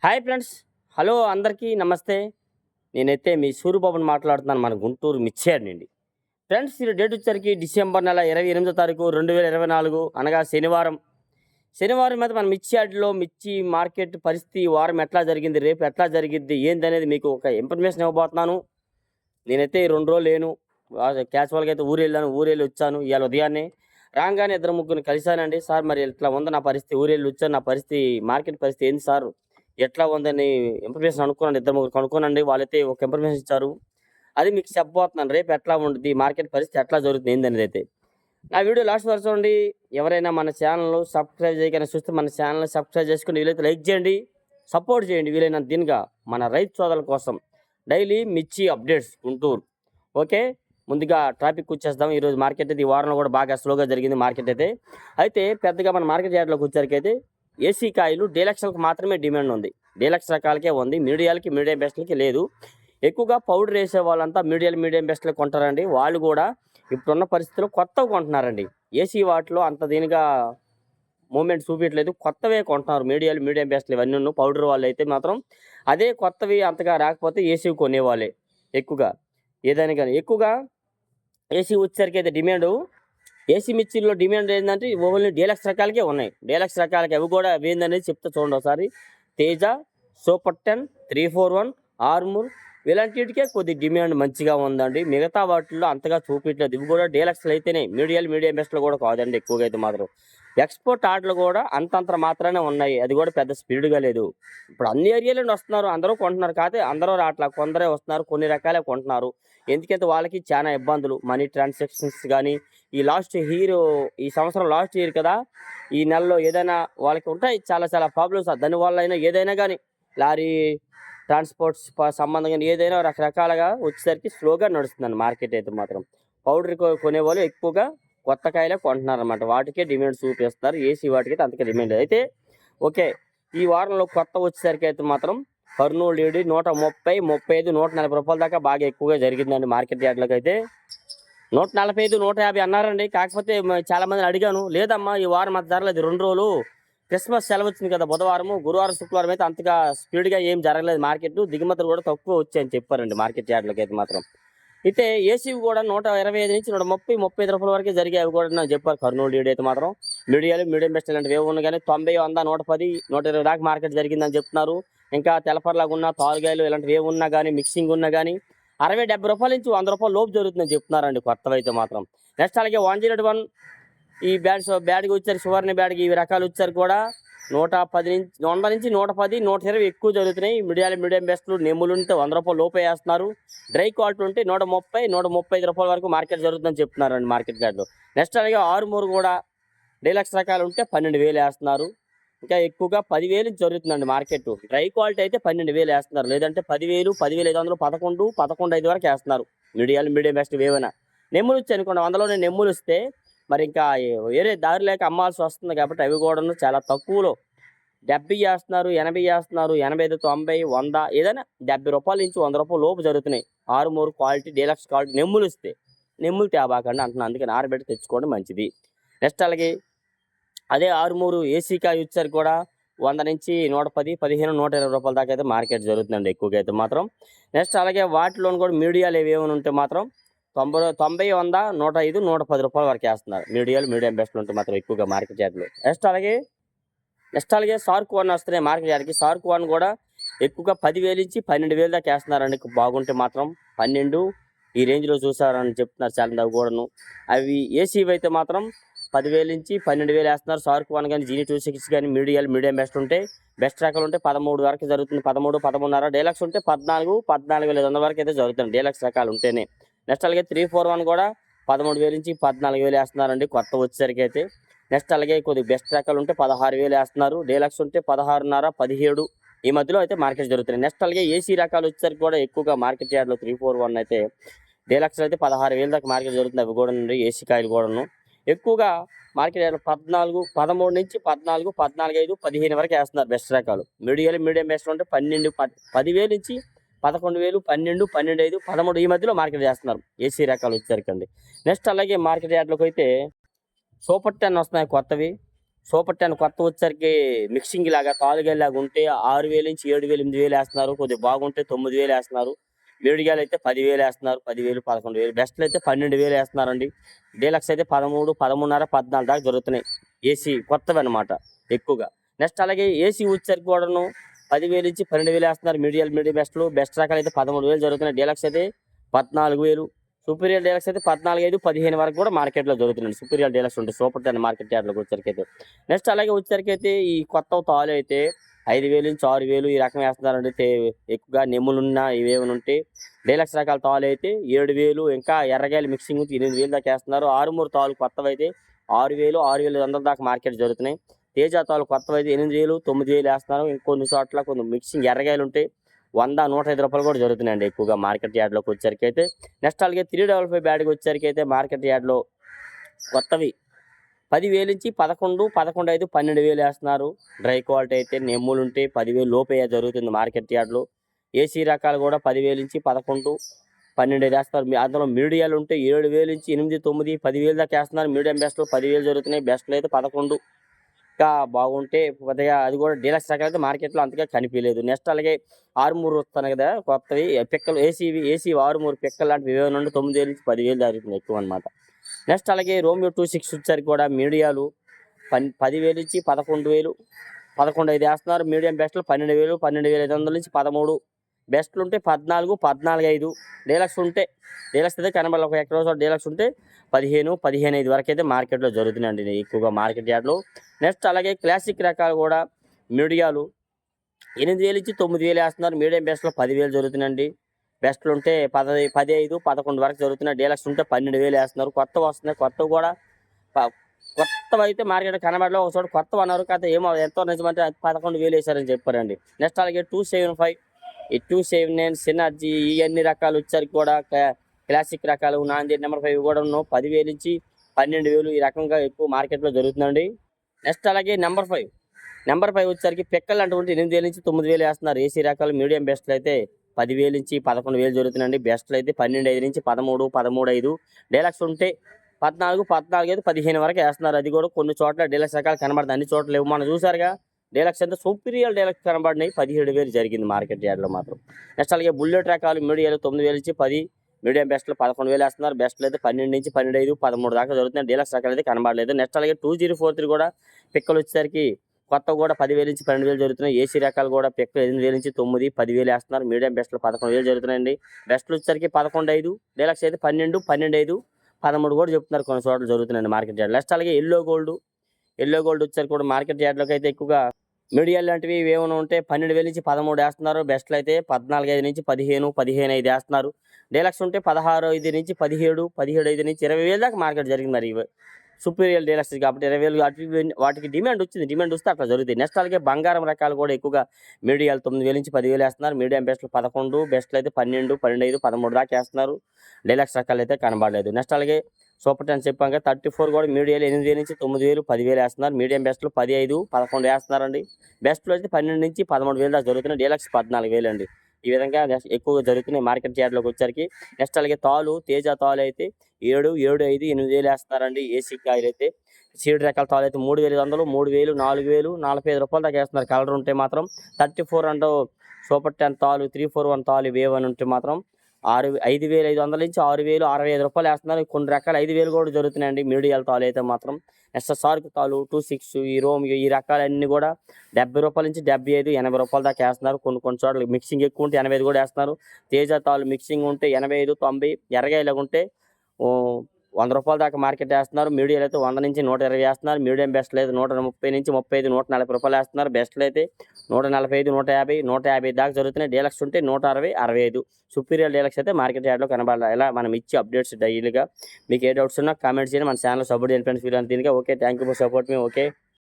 Hi friends. Hello అందరికీ నమస్తే. నేనైతే మీ సూరిబాబుని మాట్లాడుతున్నాను, మన గుంటూరు మిర్చేర్ నుండి. ఫ్రెండ్స్, ఈ డేట్ వచ్చేసరికి డిసెంబర్ నెల 28వ తారీఖు 2024 అనగా శనివారం. శనివారం మీద మన మిర్చి యార్డ్లో మిర్చి మార్కెట్ పరిస్థితి ఈ వారం ఎట్లా జరిగింది, రేపు ఎట్లా జరిగిద్ది, ఏందనేది మీకు ఒక ఇన్ఫర్మేషన్ ఇవ్వబోతున్నాను. నేనైతే ఈ 2 రోజులు లేను. క్యాజువల్గా అయితే ఊరెళ్ళి వచ్చాను. ఇవాళ ఉదయాన్నే రాగానే ఇద్దరు ముగ్గురిని కలిశానండి. సార్, మరి ఇట్లా ఉంది నా పరిస్థితి, ఊరెళ్ళి వచ్చాను, నా పరిస్థితి మార్కెట్ పరిస్థితి ఏంది సార్, ఎట్లా ఉందని ఇన్ఫర్మేషన్ అనుకున్నాను. ఇద్దరు ముగ్గురు కనుక్కోనండి. వాళ్ళైతే ఒక ఇన్ఫర్మేషన్ ఇచ్చారు. అది మీకు చెప్పబోతున్నాను. రేపు ఎట్లా ఉంటుంది మార్కెట్ పరిస్థితి, ఎట్లా జరుగుతుంది ఏందనేది. అయితే నా వీడియో లాస్ట్ వరకు చూడండి. ఎవరైనా మన ఛానల్ సబ్స్క్రైబ్ చేయగానే చూస్తే మన ఛానల్ సబ్స్క్రైబ్ చేసుకుని వీలైతే లైక్ చేయండి, సపోర్ట్ చేయండి వీలైనంత దీనిగా మన రైతు సోదరుల కోసం. డైలీ మిర్చి అప్డేట్స్ గుంటూరు. ఓకే, ముందుగా ట్రాఫిక్ వచ్చేద్దాం. ఈరోజు మార్కెట్ అయితే ఈ వారంలో కూడా బాగా స్లోగా జరిగింది మార్కెట్ అయితే పెద్దగా మన మార్కెట్ యార్డ్లోకి వచ్చేసరికి ఏసీ కాయలు డీలక్స్లకు మాత్రమే డిమాండ్ ఉంది. డీలక్స్ రకాలకే ఉంది, మీడియం బెస్ట్లకి లేదు. ఎక్కువగా పౌడర్ వేసే వాళ్ళంతా మీడియం బెస్ట్లు కొంటారండి. వాళ్ళు కూడా ఇప్పుడున్న పరిస్థితుల్లో కొత్తవి కొంటున్నారండి. ఏసీ వాటిలో అంత దీనిగా మూమెంట్ చూపించట్లేదు, కొత్తవే కొంటున్నారు. మీడియం బెస్ట్లు ఇవన్నీ పౌడర్ వాళ్ళు అయితే మాత్రం అదే కొత్తవి అంతగా రాకపోతే ఏసీ కొనేవాళ్ళే ఎక్కువగా. ఏదైనా కానీ ఎక్కువగా ఏసీ వచ్చేసరికి అయితే డిమాండ్, ఏసీ మిర్చిలో డిమాండ్ ఏంటంటే ఓన్లీ డీలక్స్ రకాలకే ఉన్నాయి. డీలక్స్ రకాలకి అవి కూడా ఏందనేది చెప్తే చూడండి ఒకసారి. తేజ, సూపర్ 10, 341, ఆర్మూర్ ఇలాంటికే కొద్ది డిమాండ్ మంచిగా ఉందండి. మిగతా వాటిల్లో అంతగా చూపించలేదు. ఇవి కూడా డీలక్స్లు అయితేనే, మీడియం బెస్ట్లు కూడా కాదండి. ఎక్కువగా అయితే మాత్రం ఎక్స్పోర్ట్ ఆర్డర్లు కూడా అంతంత మాత్రమే ఉన్నాయి. అది కూడా పెద్ద స్పీడ్గా లేదు. ఇప్పుడు అన్ని ఏరియాలో వస్తున్నారు, అందరూ కొంటున్నారు. కాకపోతే అందరూ అట్లా కొందరే వస్తున్నారు, కొన్ని రకాలే కొంటున్నారు. ఎందుకంటే వాళ్ళకి చాలా ఇబ్బందులు, మనీ ట్రాన్సాక్షన్స్ కానీ ఈ సంవత్సరం లాస్ట్ ఇయర్ కదా, ఈ నెలలో ఏదైనా వాళ్ళకి ఉంటాయి చాలా ప్రాబ్లమ్స్. దానివల్ల అయినా ఏదైనా కానీ లారీ ట్రాన్స్పోర్ట్స్ సంబంధం కానీ ఏదైనా రకరకాలుగా వచ్చేసరికి స్లోగా నడుస్తుందండి మార్కెట్ అయితే మాత్రం. పౌడర్ కొనేవాళ్ళు ఎక్కువగా కొత్త కాయలే కొంటున్నారు అనమాట. వాటికే డిమాండ్ చూపిస్తారు. ఏసీ వాటికి అంతకే డిమాండ్ లేదు. అయితే ఓకే, ఈ వారంలో కొత్త వచ్చేసరికి అయితే మాత్రం కర్నూలు ఏడి 130, 35, 140 రూపాయల దాకా బాగా ఎక్కువగా జరిగిందండి మార్కెట్ యార్డ్లోకి. అయితే 145, 150 అన్నారండి. కాకపోతే చాలా మందిని అడిగాను, లేదమ్మా ఈ వారం అంత ధరలేదు, 2 రోజులు క్రిస్మస్ సెలవు వచ్చింది కదా, బుధవారం, గురువారం, శుక్రవారం అయితే అంతగా స్పీడ్గా ఏం జరగలేదు మార్కెట్. దిగుమతులు కూడా తక్కువ వచ్చాయని చెప్పారండి మార్కెట్ యార్డ్లోకి అయితే మాత్రం. అయితే ఏసీ కూడా 125 నుంచి 130, 35 రూపాయల వరకే జరిగాయి కూడా నాకు చెప్పారు కర్నూలు ఏడు అయితే మాత్రం. మీడియం బెస్ట్ ఇలాంటివి ఏమి ఉన్నాయి కానీ 90, 100, 110, 120 దాకా మార్కెట్ జరిగిందని చెప్తున్నారు. ఇంకా తెలపర్లాగా ఉన్న తాలుగాయలు ఇలాంటివి ఏమి ఉన్నా కానీ, మిక్సింగ్ ఉన్నా కానీ 60, 70 రూపాయల నుంచి 100 రూపాయలు లోపు జరుగుతుందని చెప్తున్నారండి కొత్తవి అయితే మాత్రం. నెక్స్ట్ అలాగే 101 ఈ బ్యాడ్కి వచ్చారు, సువర్ణ బ్యాడ్కి ఇవి రకాలు వచ్చారు కూడా 110 నుంచి 110, 120 ఎక్కువ జరుగుతున్నాయి. మీడియం బెస్ట్లు నెమ్ములు ఉంటే 100 రూపాయలు లోపే వేస్తున్నారు. డ్రై క్వాలిటీ ఉంటే 130, 135 రూపాయల వరకు మార్కెట్ జరుగుతుందని చెప్తున్నారండి మార్కెట్ యార్డ్లో. నెక్స్ట్ అలాగే ఆరుమూరు కూడా డీలక్స్ రకాలు ఉంటే 12,000 వేస్తున్నారు. ఇంకా ఎక్కువగా 10,000 జరుగుతుందండి మార్కెట్. డ్రై క్వాలిటీ అయితే 12,000 వేస్తున్నారు, లేదంటే 10,000, 10,500, 11, 11,500 వరకు వేస్తున్నారు. మీడియం బెస్ట్ ఏమైనా నెమ్ములు వచ్చి అనుకోండి, 100లోనే నెమ్ములు వస్తే మరి ఇంకా వేరే దారి లేక అమ్మాల్సి వస్తుంది. కాబట్టి అవి కూడా చాలా తక్కువలో 70 వేస్తున్నారు, 80 వేస్తున్నారు, 85, 90, 100 ఏదైనా 70 రూపాయల నుంచి 100 రూపాయల లోపు జరుగుతున్నాయి. ఆరుమూరు క్వాలిటీ, డీలక్స్ క్వాలిటీ నెమ్ములు ఇస్తే. నెమ్ములు తేబాకండి అంటున్నాను, అందుకని ఆరబెట్టి తెచ్చుకోవడం మంచిది. నెక్స్ట్ అలాగే అదే ఆరుమూరు ఏసీ కాయ వచ్చారు కూడా 100 నుంచి 110, 15, 120 రూపాయల దాకా అయితే మార్కెట్ జరుగుతుందండి ఎక్కువగా అయితే మాత్రం. నెక్స్ట్ అలాగే వాటిలోని కూడా మీడియాలు ఏమేమి ఉంటే మాత్రం 90, 100, 105, 110 రూపాయల వరకు వేస్తున్నారు. మీడియం బెస్ట్లు ఉంటే మాత్రం ఎక్కువగా మార్కెట్ యార్డ్లో. నెక్స్ట్ అలాగే సార్క్ 1 వస్తున్నాయి మార్కెట్ యార్డ్కి. సార్క్ 1 కూడా ఎక్కువగా 10,000 నుంచి 12,000 దాకా వేస్తున్నారండి. బాగుంటే మాత్రం 12 ఈ రేంజ్లో చూసారని చెప్తున్నారు చాలా కూడాను. అవి ఏసీవి అయితే మాత్రం 10,000 నుంచి 12,000 వేస్తున్నారు. సార్క్ 1 కానీ, జీనీ 26 కానీ మీడియం బెస్ట్ ఉంటే, బెస్ట్ రకాలు ఉంటే 13 వరకు జరుగుతుంది. 13, 13.5. డీలక్స్ ఉంటే 14, 14,500 వరకు అయితే జరుగుతుంది డీలక్స్ రకాలు ఉంటేనే. నెక్స్ట్ అలాగే 341 కూడా 13,000 నుంచి 14,000 వేస్తున్నారండి కొత్త వచ్చేసరికి అయితే. నెక్స్ట్ అలాగే కొద్దిగా బెస్ట్ రకాలు ఉంటే 16,000 వేస్తున్నారు. డీలక్స్ ఉంటే 16.5, 17 ఈ మధ్యలో అయితే మార్కెట్ జరుగుతుంది. నెక్స్ట్ అలాగే ఏసీ రకాలు వచ్చేసరికి కూడా ఎక్కువగా మార్కెట్ యార్డ్లో 341 అయితే డీలక్స్ అయితే 16,000 దాకా మార్కెట్ జరుగుతుంది. అవి కూడా నుండి ఏసీ కాయలు కూడాను ఎక్కువగా మార్కెట్ యార్డ్లో 13 నుంచి 14, 14.5, 15 వరకు వేస్తున్నారు బెస్ట్ రకాలు. మీడియం బెస్ట్ ఉంటే 12, 10,000 నుంచి 11,000, 12, 12.5, 13 ఈ మధ్యలో మార్కెట్ చేస్తున్నారు ఏసీ రకాలు వచ్చేసరికండి. నెక్స్ట్ అలాగే మార్కెట్ యార్డ్లోకి అయితే సూపర్ 10 వస్తున్నాయి కొత్తవి. సూపర్ 10 కొత్త వచ్చరికి మిక్సింగ్ లాగా తాలుగాయలాగా ఉంటే 6,000 నుంచి 7,000 8,000 వేస్తున్నారు. కొద్దిగా బాగుంటే 9,000 వేస్తున్నారు. వేడిగాయలు అయితే 10,000 వేస్తున్నారు. 10,000 11,000 బెస్ట్లు అయితే 12,000 వేస్తున్నారండి. డీలక్స్ అయితే 13, 13.5, 14 దాకా దొరుకుతున్నాయి. ఏసీ కొత్తవి అనమాట ఎక్కువగా. నెక్స్ట్ అలాగే ఏసీ వచ్చరికి కూడాను 10,000 నుంచి 12,000 వేస్తున్నారు. మీడియం బెస్ట్లు. బెస్ట్ రకాలు అయితే 13,000 జరుగుతున్నాయి. డీలక్స్ అయితే 14,000. సూపీరియర్ డీలక్స్ అయితే 14,500, 15 వరకు కూడా మార్కెట్లో దొరుకుతుంది. సూపీరియర్ డీలక్స్ ఉంటుంది సూపర్ 10 మార్కెట్ యార్డ్లోకి వచ్చరికి అయితే. నెక్స్ట్ అలాగే వచ్చరికి అయితే ఈ కొత్త తాలు అయితే 5,000 నుంచి 6,000 ఈ రకం వేస్తున్నారండి. ఎక్కువగా నెమ్ములున్న ఇవేమైనా ఉంటే డీలక్స్ రకాల తాలు అయితే 7,000, ఇంకా ఎర్రగాయలు మిక్సింగ్ 8,000 దాకా వేస్తున్నారు. ఆరుమూరు తాలు కొత్తవి అయితే 6,000, 6,500 దాకా మార్కెట్ జరుగుతున్నాయి. తేజ తాలు కొత్తవి అయితే 8,000, 9,000 వేస్తున్నారు. ఇంకొన్ని చోట్ల కొన్ని మిక్సింగ్ ఎర్రగాయలు ఉంటాయి 100, 105 రూపాయలు కూడా జరుగుతున్నాయండి ఎక్కువగా మార్కెట్ యార్డ్లోకి వచ్చరికి అయితే. నెక్స్ట్ అలాగే 355 బ్యాడ్కి వచ్చరికి అయితే మార్కెట్ యార్డ్లో కొత్తవి 10,000 నుంచి 11, 11,500, 12,000 వేస్తున్నారు. డ్రై క్వాలిటీ అయితే నెమ్ములు ఉంటే 10,000 లోపే జరుగుతుంది మార్కెట్ యార్డ్లో. ఏసీ రకాలు కూడా 10,000 నుంచి 11, 12 వేస్తారు. అందులో మీడియాలు ఉంటే 7,000 నుంచి 8, 9, 10,000 దాకా వేస్తున్నారు. మీడియం బెస్ట్లు 10,000 జరుగుతున్నాయి. బెస్ట్లు అయితే 11. ఇంకా బాగుంటే కొద్దిగా అది కూడా డీలక్స్ రకాలు అయితే మార్కెట్లో అంతగా కనిపించలేదు. నెక్స్ట్ అలాగే ఆరుమూరు వస్తున్నాయి కదా కొత్తవి పిక్కలు ఏసీ ఆరుమూరు పిక్కలు లాంటివి ఏమైనా నుండి 9,000 నుంచి 10,000 జరుగుతుంది ఎక్కువ అనమాట. నెక్స్ట్ అలాగే రోమియో 26 వచ్చరికి కూడా మీడియాలు 10,000 నుంచి 11,000, 11,500 వేస్తున్నారు. మీడియం బెస్ట్లు 12,000, 12,500 నుంచి 13. బెస్ట్లు ఉంటే 14, 14,500. డీలక్స్ ఉంటే డీలక్స్ అయితే కనబడాలి. ఒక ఎకరా డీలక్స్ ఉంటే 15, 15,500 వరకు అయితే మార్కెట్లో జరుగుతున్నాయండి ఎక్కువగా మార్కెట్ యార్డ్లో. నెక్స్ట్ అలాగే క్లాసిక్ రకాలు కూడా మీడియాలు 8,000 నుంచి 9,000 వేస్తున్నారు. మీడియం బెస్ట్లో 10,000 జరుగుతున్నాయండి. బెస్ట్లు ఉంటే 15, 11 వరకు జరుగుతున్నాయి. డీలక్స్ ఉంటే 12,000 వేస్తున్నారు. కొత్తవి వస్తున్నాయి. కొత్తవి కూడా కొత్తవి అయితే మార్కెట్ కనబడలో ఒక చోట కొత్తవి అన్నారు. కాకపోతే ఏమో ఎంతో నిజమంటే 11,000 వేసారని చెప్పారండి. నెక్స్ట్ అలాగే 275, ఈ 279 సినర్జీ ఇవన్నీ రకాలు వచ్చరికి కూడా క్లాసిక్ రకాలు నాంది నెంబర్ 5 కూడా 10,000 నుంచి 12,000 ఈ రకంగా ఎక్కువ మార్కెట్లో జరుగుతుందండి. నెక్స్ట్ అలాగే నెంబర్ 5 వచ్చరికి పిక్కలు అంటే 8,000 నుంచి 9,000 వేస్తున్నారు. ఏసీ రకాలు మీడియం బెస్ట్లు అయితే 10,000 నుంచి 11,000 జరుగుతుందండి. బెస్ట్లు అయితే 12,500 నుంచి 13, 13,500. డీలక్స్ ఉంటే 14, 14,500, 15 వరకు వేస్తున్నారు. అది కూడా కొన్ని చోట్ల డీలక్స్ రకాలు కనబడుతుంది. అన్ని చోట్ల లేవు. మనం చూసారుగా డీలక్స్ అంటే సూపీరియర్ డీలక్స్ కనబడినాయి 17,000 జరిగింది మార్కెట్ యార్డ్లో మాత్రం. నెక్స్ట్ అలాగే బుల్లెట్ రకాలు మీడియాలు 9,000 నుంచి 10, మీడియం బెస్ట్లు 11,000 వేస్తున్నారు. బెస్ట్లు అయితే 12 నుంచి 12,500, 13 దాకా జరుగుతున్నాయి. డీలక్స్ రకాలు అయితే కనబడలేదు. నెక్స్ట్ అలాగే 2043 కూడా పిక్కలు వచ్చేసరికి కొత్తవి కూడా 10,000 నుంచి 12,000 జరుగుతున్నాయి. ఏసీ రకాలు కూడా పిక్కలు 8,000 నుంచి 9, 10,000 వేస్తున్నారు. మీడియం బెస్ట్లు 11,000 జరుగుతున్నాయండి. బెస్ట్లు వచ్చేసరికి 11,500, డీలక్స్ అయితే 12, 12,500, 13 కూడా చెప్తున్నారు. కొన్ని చోట్ల జరుగుతున్నాయండి మార్కెట్ యార్డ్. నెక్స్ట్ అలాగే ఎల్లో గోల్డ్ వచ్చేసరికి కూడా మార్కెట్ యార్డ్లోకి అయితే ఎక్కువగా మీడియాలు లాంటివి ఏమైనా ఉంటే 12,000 నుంచి 13 వేస్తున్నారు. బెస్ట్లు అయితే 14,500 నుంచి 15, 15,500 వేస్తున్నారు. డీలక్స్ ఉంటే 16,500 నుంచి 17, 17,500 నుంచి 20,000 దాకా మార్కెట్ జరిగింది. మరి సూపీరియర్ డీలక్స్ కాబట్టి 20,000 వాటికి డిమాండ్ వస్తే అట్లా జరుగుతాయి. నెక్స్ట్ అలాగే బంగారం రకాలు కూడా ఎక్కువగా మీడియాలు 9,000 నుంచి 10,000 వేస్తున్నారు. మీడియం బెస్ట్లు 11, బెస్ట్లు అయితే 12, 12,500, 13 దాకా వేస్తున్నారు. డీలక్స్ రకాలు అయితే కనబడలేదు. నెక్స్ట్ అలాగే సూపర్ 10 చెప్పాక 34 కూడా మీడియాలు 8,000 నుంచి 9,000, 10,000 వేస్తున్నారు. మీడియం బెస్ట్లు 15, 11 వేస్తున్నారండి. బెస్ట్లు అయితే 12 నుంచి 13,000 దాకా జరుగుతున్నాయి. డీలక్స్ 14,000 అండి. ఈ విధంగా ఎక్కువగా జరుగుతున్నాయి మార్కెట్ యార్డ్లోకి వచ్చరికి. నెక్స్ట్ అలాగే తేజ తాలు అయితే 7, 7, 5, 8,000 వేస్తున్నారండి. ఏసీ కాయలు అయితే సీడ్ రకాల తాలు అయితే 3,500, 3,000, 4,000, 45 రూపాయలు దాకా వేస్తున్నారు. కలర్ ఉంటే మాత్రం 34 అంటూ సూపర్ 10 తాలు 341 తాలు వేవని ఉంటే మాత్రం 5,500 నుంచి 6,000, 65 రూపాయలు వేస్తున్నారు. కొన్ని రకాలు 5,000 కూడా జరుగుతున్నాయండి. మీడియాల తాలు అయితే మాత్రం ఎస్ఎస్ఆర్కి తాలు 26, ఈ రోమియో ఈ రకాలన్నీ కూడా 70 రూపాయల నుంచి 75, 80 రూపాయల దాకా వేస్తున్నారు. కొన్ని చోట్ల మిక్సింగ్ ఎక్కువ ఉంటే 85 కూడా వేస్తున్నారు. తేజ తాలు మిక్సింగ్ ఉంటే 85, 90, ఎర్రగాయలు ఉంటే 100 రూపాయల దాకా మార్కెట్ వేస్తున్నారు. మీడియాలు అయితే 100 నుంచి 120 వేస్తున్నారు. మీడియం బెస్ట్లు అయితే 130 నుంచి 35, 140 రూపాయలు వేస్తున్నారు. బెస్ట్లు అయితే 145, 150, 150 దాకా జరుగుతున్నాయి. డీలక్స్ ఉంటే 160, 65. సూపీరియర్ డీలక్స్ అయితే మార్కెట్ యార్డ్లో కనబడాలి. ఇలా మనం ఇచ్చే అప్డేట్స్ డైలీగా. మీకు ఏ డౌట్స్ ఉన్నా కామెంట్స్ చేయండి. మన ఛానల్ సపోర్ట్ చేయండి ఫ్రెండ్స్. వీళ్ళని దీనిగా okay. Thank you for support మీ. ఓకే.